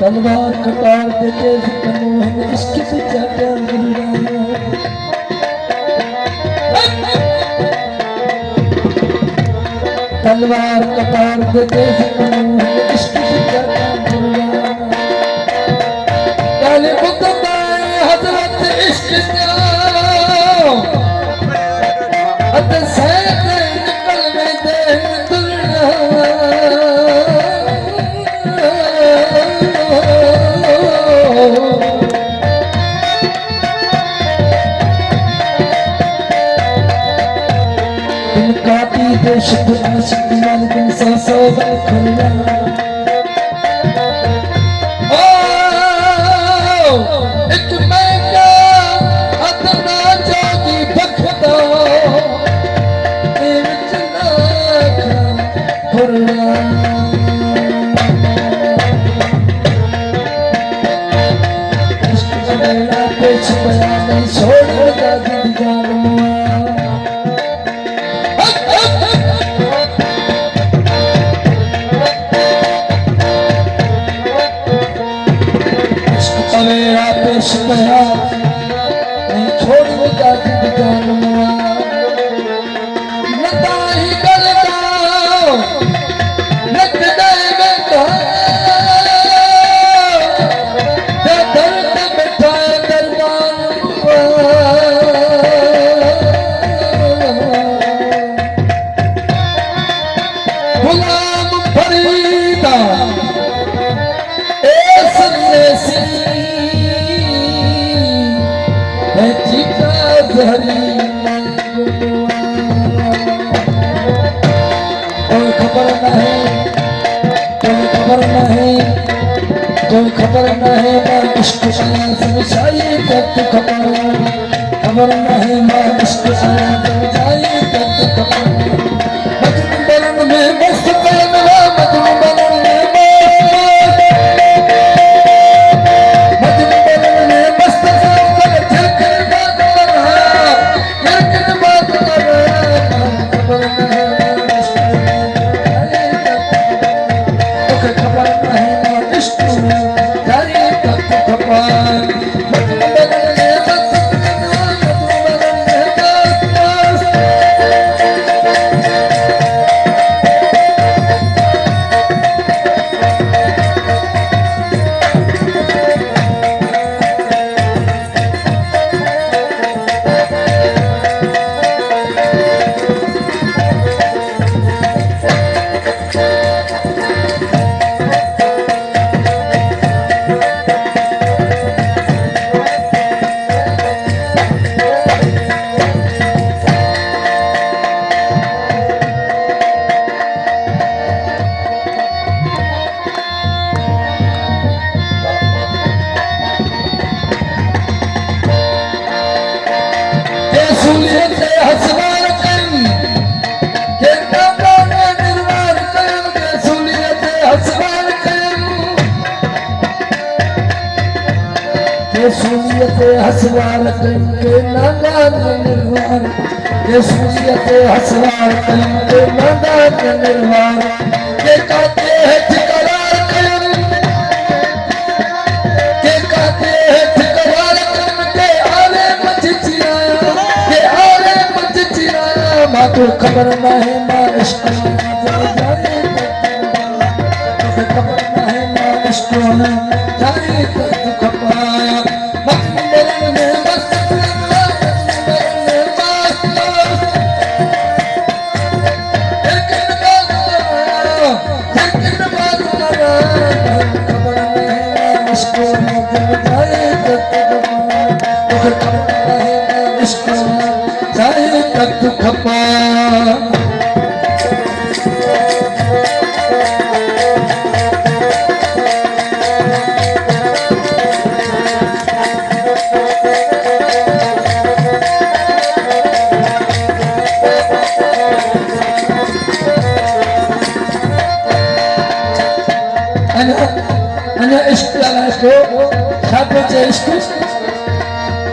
तलवार कटार के तेज मनोहर इश्क से चाटा गिरा तलवार कटार के तेज मनोहर इश्क से चाटा गिरा काले मुकद्दर हजरत इश्क का अत सैद निकल में दे दुनिया शुद्ध आशिक मालिक सौ बखरिया एक मैं क्या अतना जोगी बखदा विच नाखा फुरना इश्क मेरा पेश बया नहीं छोड़ेगा जिंदगान मेरा पेश बया नहीं छोड़ेगा जिंदगान नताही गलता लग जाए मैं दर्द बिठाए दरबान गुलाम फरीदा ए सन्नेसी कोई खबर नहीं मैं इश्क आया समझाई तब खबर नहीं मैं इश्क आया समझाई तब खबर मजनू बनन में मस्त प्रेम है मजनू बनन में हसवार के नादान निर्वार ये सूसियत हसवार के नादान निर्वार ये कहते हैं ठिकारार के आरे मच चिराया माँ को खबर नहीं माँ इश्क जाने खबर नहीं माँ इश्क जाने खपाया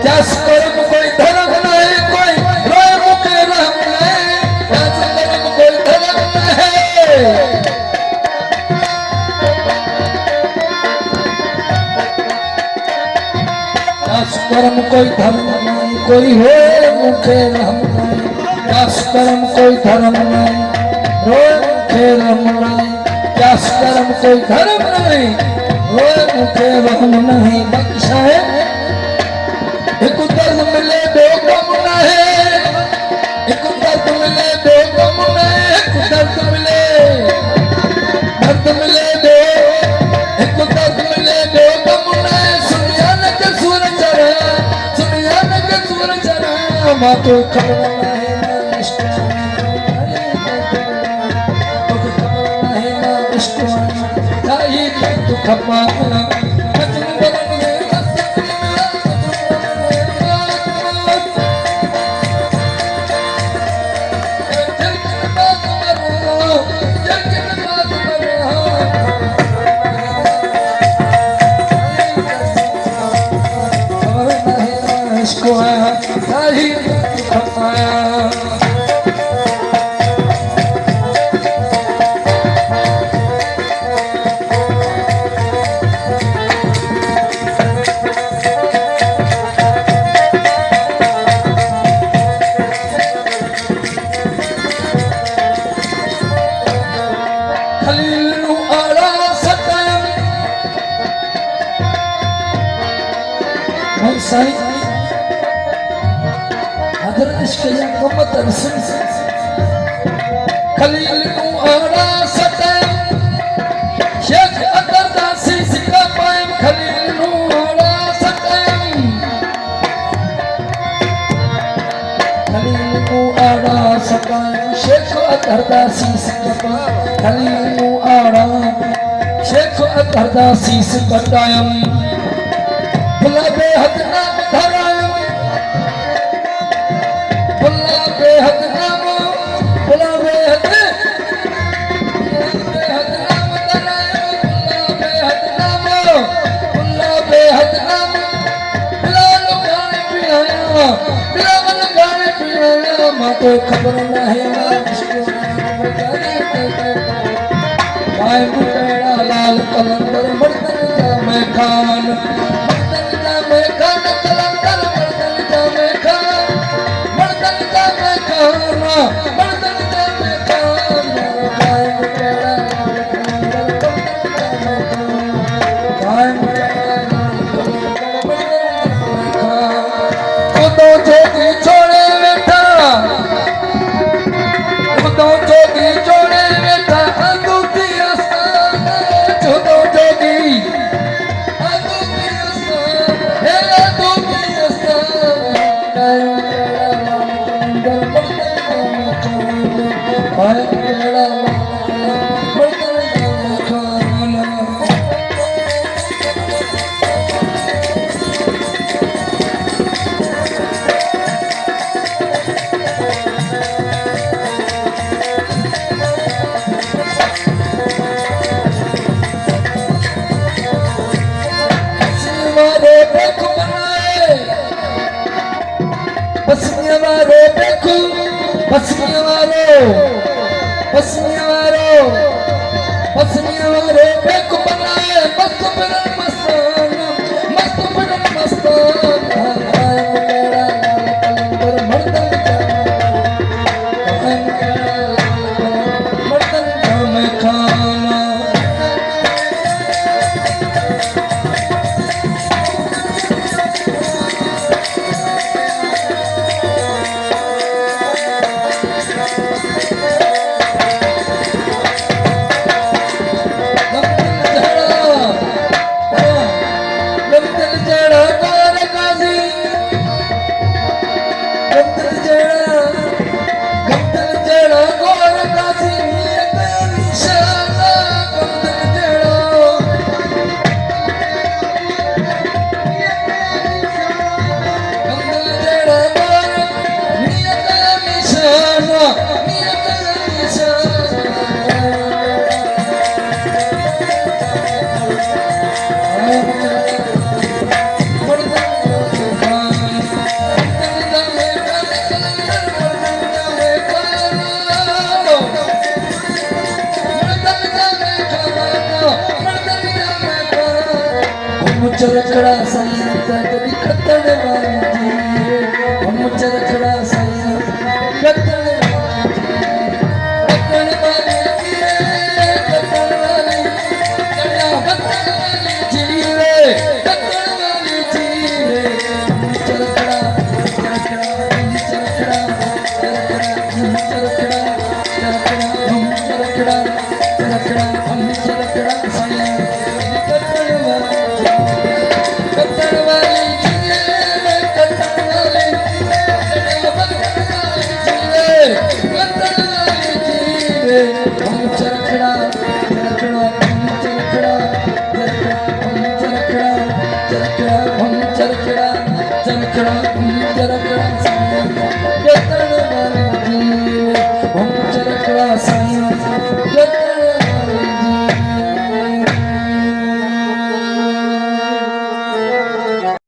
क्या कोई धर्म नहीं कोई रोए मुके रहम नहीं कोई धर्म नहीं कर्म कोई धर्म नहीं, कोई होए मुखे रहम नहीं। क्यास कर्म कोई धर्म नहीं, रोए मुखे रहम नहीं। क्यास कर्म कोई धर्म नहीं, रोए मुखे रहम नहीं। बख्शा है एक दर्द मिले दो गम नहीं, एक दर्द मिले दो गम नहीं, एक दर्द मिले दो, एक दर्द मिले दो गम नहीं। सुनिया न के सुर चढ़ा, सुनिया न के सुर चढ़ा। माँ तो खबर नहीं ना इश्क ना इश्क चाहिए तू खपा साईं अदर इश्क या गमत रसन खलील को आरा सते शेख अदर दासी सिका पाए। खलील को आरा सते, खलील को आरा सते शेख अदर दासी सिका पाए। खलील को आरा शेख अदर दासी सिका पाए। भुला बेहद नाम धरायम, भुला बेहद नाम, भुला बेहद नाम धरायम। भुला बेहद नाम, भुला बेहद नाम। बिलाल गाने पियाया, बिलाल गाने पियाया। माँ को खबर नहीं ना भाई मुकेड़ा लाल कलंदर मर्दन जा मैं खान। खान कलंदर मर्दन जामे खान, मर्दन जामे खान, मर्दन जामे खान। कायम तेरा कलंदर मर्दन जामे खान, कायम तेरा कलंदर मर्दन जामे खान। खुदों जोगी छोड़े बैठा, खुदों जोगी छोड़े बैठा। अंगूठी आस्ताना खुदों जोगी पसमिया मारो देखो, पसमिया मारो, पसमिया मारो, पसमिया मारो देखो बनाए। मस्त बदन मस्ताना, मस्त बदन मस्ताना। कायम तेरा कलंदर मर्दन जामे, कायम तेरा मर्दन जामे खाना। चरखड़ा संत कदी खतड़ वाला तेरा